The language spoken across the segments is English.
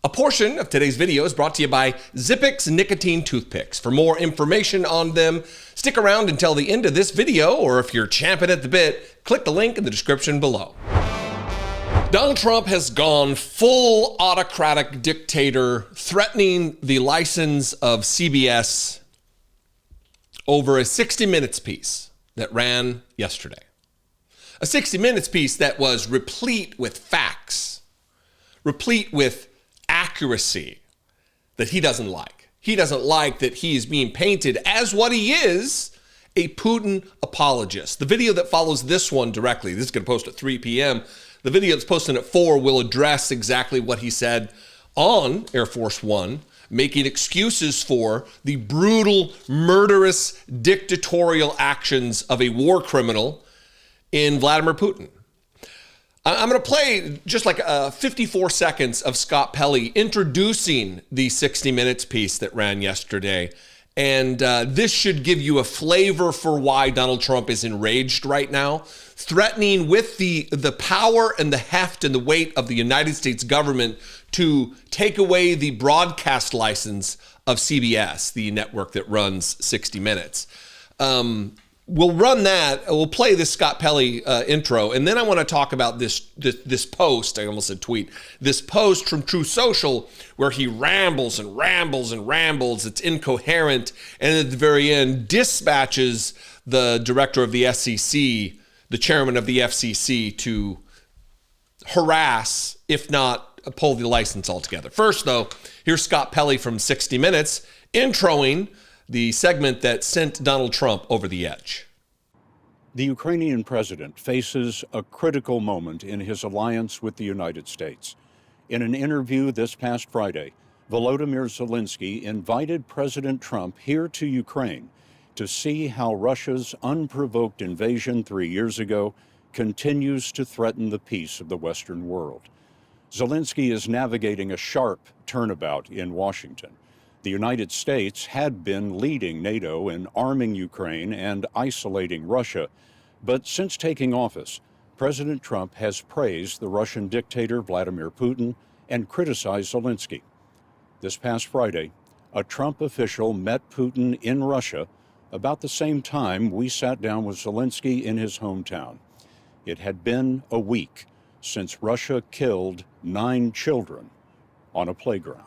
A portion of today's video is brought to you by Zippix nicotine toothpicks. For more information on them, stick around until the end of this video, or if you're champing at the bit, click the link in the description below. Donald Trump has gone full autocratic dictator, threatening the license of CBS over a 60 Minutes piece that ran yesterday. A 60 Minutes piece that was replete with facts, replete with accuracy that he doesn't like. He doesn't like that he is being painted as what he is, a Putin apologist. The video that follows this one directly, this is going to post at 3 p.m. The video that's posted at 4 will address exactly what he said on Air Force One, making excuses for the brutal, murderous, dictatorial actions of a war criminal in Vladimir Putin. I'm going to play just like 54 seconds of Scott Pelley introducing the 60 Minutes piece that ran yesterday. And this should give you a flavor for why Donald Trump is enraged right now, threatening with the power and the heft and the weight of the United States government to take away the broadcast license of CBS, the network that runs 60 Minutes. We'll run that. We'll play this Scott Pelley intro, and then I want to talk about this post. I almost said tweet. This post from True Social where he rambles and rambles and rambles. It's incoherent, and at the very end dispatches the director of the FCC, the chairman of the FCC, to harass, if not pull the license altogether. First, though, here's Scott Pelley from 60 Minutes introing the segment that sent Donald Trump over the edge. The Ukrainian president faces a critical moment in his alliance with the United States. In an interview this past Friday, Volodymyr Zelensky invited President Trump here to Ukraine to see how Russia's unprovoked invasion 3 years ago continues to threaten the peace of the Western world. Zelensky is navigating a sharp turnabout in Washington. The United States had been leading NATO in arming Ukraine and isolating Russia, but since taking office, President Trump has praised the Russian dictator Vladimir Putin and criticized Zelensky. This past Friday, a Trump official met Putin in Russia about the same time we sat down with Zelensky in his hometown. It had been a week since Russia killed 9 children on a playground.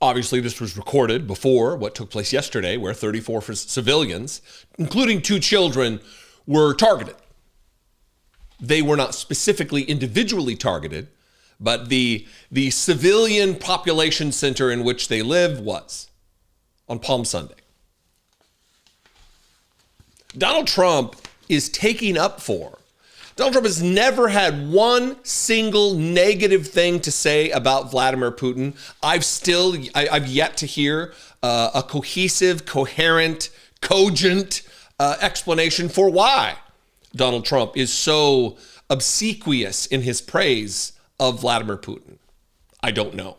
Obviously, this was recorded before what took place yesterday, where 34 civilians, including 2 children, were targeted. They were not specifically individually targeted, but the civilian population center in which they live was on Palm Sunday. Donald Trump is taking up for. Donald Trump has never had one single negative thing to say about Vladimir Putin. I've yet to hear a cohesive, coherent, cogent explanation for why Donald Trump is so obsequious in his praise of Vladimir Putin. I don't know.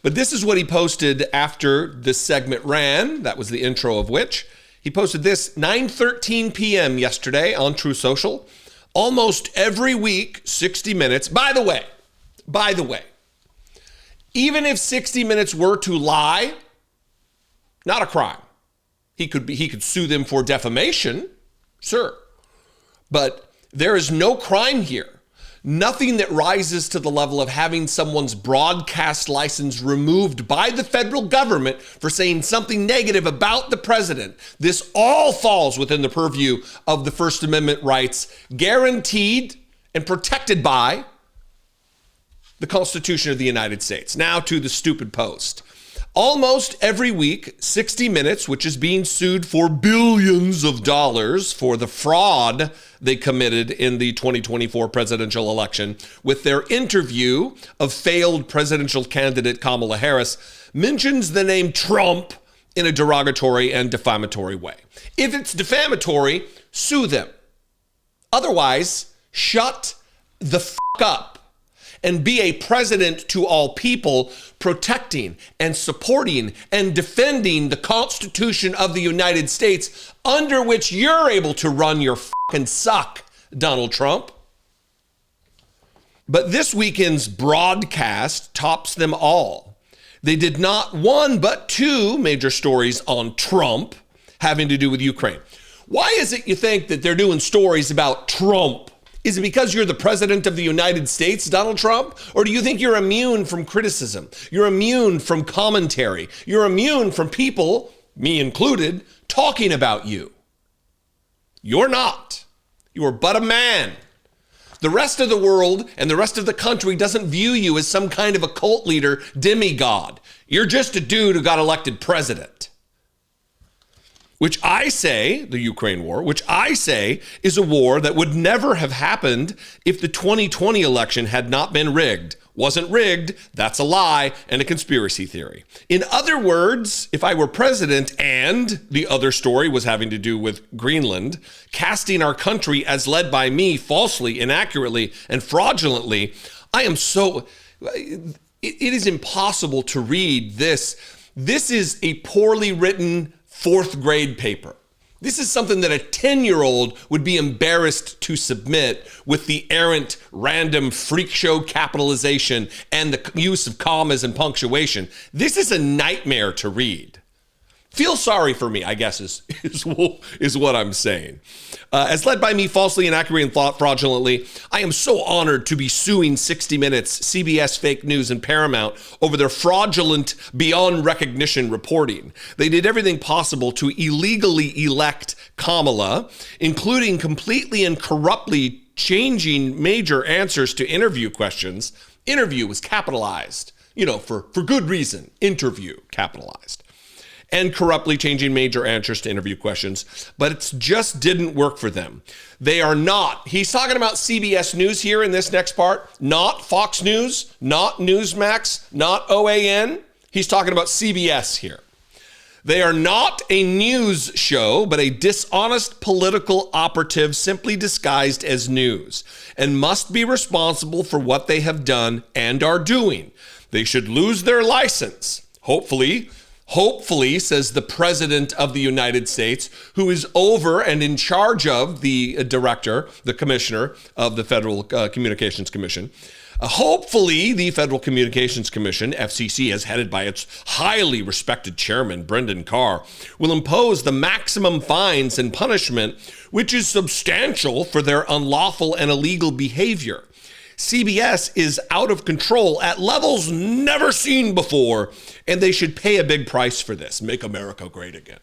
But this is what he posted after this segment ran. That was the intro of which. He posted this 9:13 p.m. yesterday on True Social. Almost every week, 60 Minutes, by the way, even if 60 Minutes were to lie, not a crime. He could sue them for defamation, sure. But there is no crime here. Nothing that rises to the level of having someone's broadcast license removed by the federal government for saying something negative about the president. This all falls within the purview of the First Amendment rights guaranteed and protected by the Constitution of the United States. Now to the stupid post. Almost every week, 60 Minutes, which is being sued for billions of dollars for the fraud they committed in the 2024 presidential election, with their interview of failed presidential candidate Kamala Harris, mentions the name Trump in a derogatory and defamatory way. If it's defamatory, sue them. Otherwise, shut the f*** up and be a president to all people, protecting and supporting and defending the Constitution of the United States, under which you're able to run your fucking suck, Donald Trump. But this weekend's broadcast tops them all. They did not one, but two major stories on Trump having to do with Ukraine. Why is it you think that they're doing stories about Trump? Is it because you're the president of the United States, Donald Trump? Or do you think you're immune from criticism? You're immune from commentary. You're immune from people, me included, talking about you. You're not. You are but a man. The rest of the world and the rest of the country doesn't view you as some kind of a cult leader demigod. You're just a dude who got elected president. Which I say, the Ukraine war, which I say is a war that would never have happened if the 2020 election had not been rigged. Wasn't rigged, that's a lie and a conspiracy theory. In other words, if I were president and the other story was having to do with Greenland, casting our country as led by me falsely, inaccurately, and fraudulently, it is impossible to read this. This is a poorly written fourth grade paper. This is something that a 10-year-old would be embarrassed to submit with the errant, random freak show capitalization and the use of commas and punctuation. This is a nightmare to read. Feel sorry for me, I guess, is what I'm saying. As led by me falsely, inaccurately, and fraudulently, I am so honored to be suing 60 Minutes, CBS Fake News, and Paramount over their fraudulent, beyond recognition reporting. They did everything possible to illegally elect Kamala, including completely and corruptly changing major answers to interview questions. Interview was capitalized, for good reason. Interview capitalized. And corruptly changing major answers to interview questions, but it just didn't work for them. They are not, he's talking about CBS News here in this next part, not Fox News, not Newsmax, not OAN. He's talking about CBS here. They are not a news show, but a dishonest political operative simply disguised as news, and must be responsible for what they have done and are doing. They should lose their license, hopefully, says the President of the United States, who is over and in charge of the director, the commissioner of the Federal Communications Commission. Hopefully, the Federal Communications Commission, FCC, as headed by its highly respected chairman, Brendan Carr, will impose the maximum fines and punishment, which is substantial for their unlawful and illegal behavior. CBS is out of control at levels never seen before, and they should pay a big price for this. Make America great again.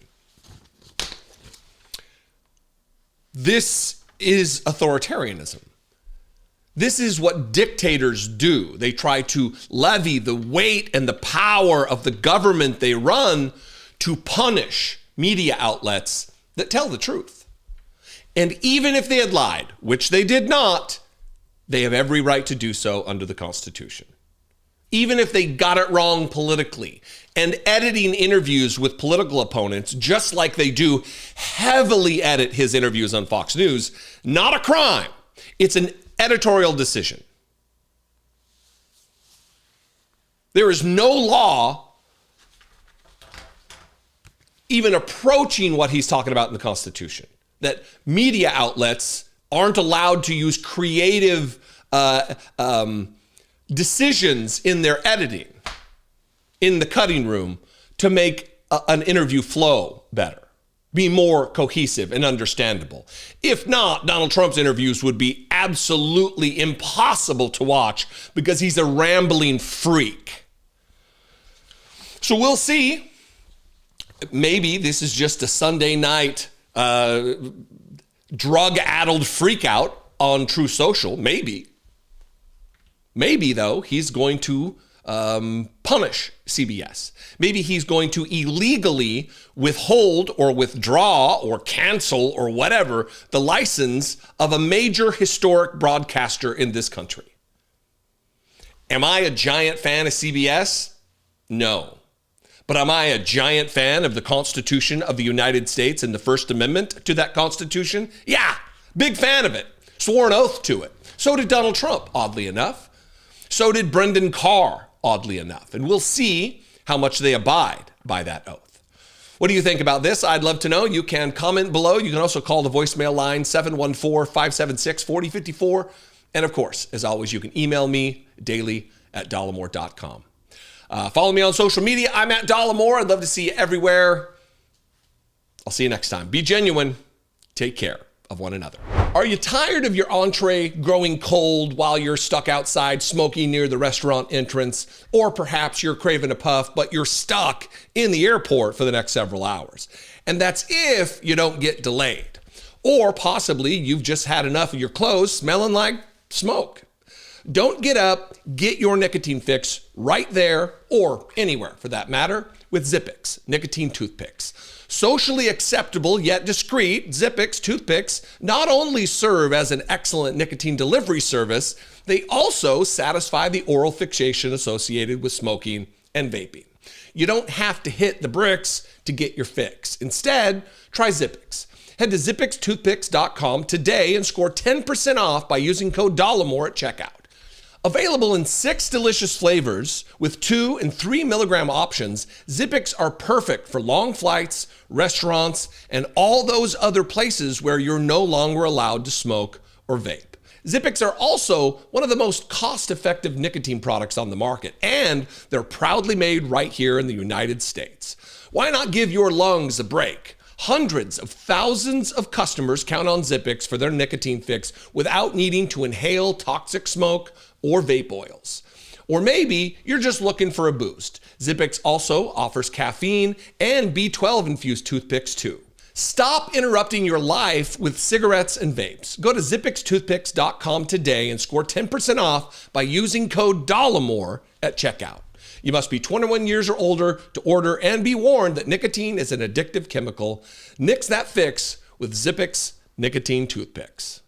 This is authoritarianism. This is what dictators do. They try to levy the weight and the power of the government they run to punish media outlets that tell the truth. And even if they had lied, which they did not, they have every right to do so under the Constitution. Even if they got it wrong politically, and editing interviews with political opponents, just like they do heavily edit his interviews on Fox News, not a crime. It's an editorial decision. There is no law even approaching what he's talking about in the Constitution, that media outlets aren't allowed to use creative decisions in their editing, in the cutting room, to make an interview flow better, be more cohesive and understandable. If not, Donald Trump's interviews would be absolutely impossible to watch because he's a rambling freak. So we'll see. Maybe this is just a Sunday night drug-addled freak out on True Social. Maybe, though, he's going to punish CBS. Maybe he's going to illegally withhold or withdraw or cancel or whatever the license of a major historic broadcaster in this country. Am I a giant fan of CBS? No. But am I a giant fan of the Constitution of the United States and the First Amendment to that Constitution? Yeah, big fan of it. Swore an oath to it. So did Donald Trump, oddly enough. So did Brendan Carr, oddly enough. And we'll see how much they abide by that oath. What do you think about this? I'd love to know. You can comment below. You can also call the voicemail line 714-576-4054 And of course, as always, you can email me daily@dollemore.com. Follow me on social media. I'm at Dollemore. I'd love to see you everywhere. I'll see you next time. Be genuine. Take care of one another. Are you tired of your entree growing cold while you're stuck outside smoking near the restaurant entrance? Or perhaps you're craving a puff, but you're stuck in the airport for the next several hours. And that's if you don't get delayed. Or possibly you've just had enough of your clothes smelling like smoke. Don't get up, get your nicotine fix right there, or anywhere for that matter, with Zippix nicotine toothpicks. Socially acceptable yet discreet, Zippix toothpicks not only serve as an excellent nicotine delivery service, they also satisfy the oral fixation associated with smoking and vaping. You don't have to hit the bricks to get your fix. Instead, try Zippix. Head to zippixtoothpicks.com today and score 10% off by using code Dollemore at checkout. Available in 6 delicious flavors with 2 and 3 milligram options, Zippix are perfect for long flights, restaurants, and all those other places where you're no longer allowed to smoke or vape. Zippix are also one of the most cost-effective nicotine products on the market, and they're proudly made right here in the United States. Why not give your lungs a break? Hundreds of thousands of customers count on Zippix for their nicotine fix without needing to inhale toxic smoke or vape oils. Or maybe you're just looking for a boost. Zippix also offers caffeine and B12 infused toothpicks too. Stop interrupting your life with cigarettes and vapes. Go to zippixtoothpicks.com today and score 10% off by using code Dollemore at checkout. You must be 21 years or older to order and be warned that nicotine is an addictive chemical. Nix that fix with Zippix nicotine toothpicks.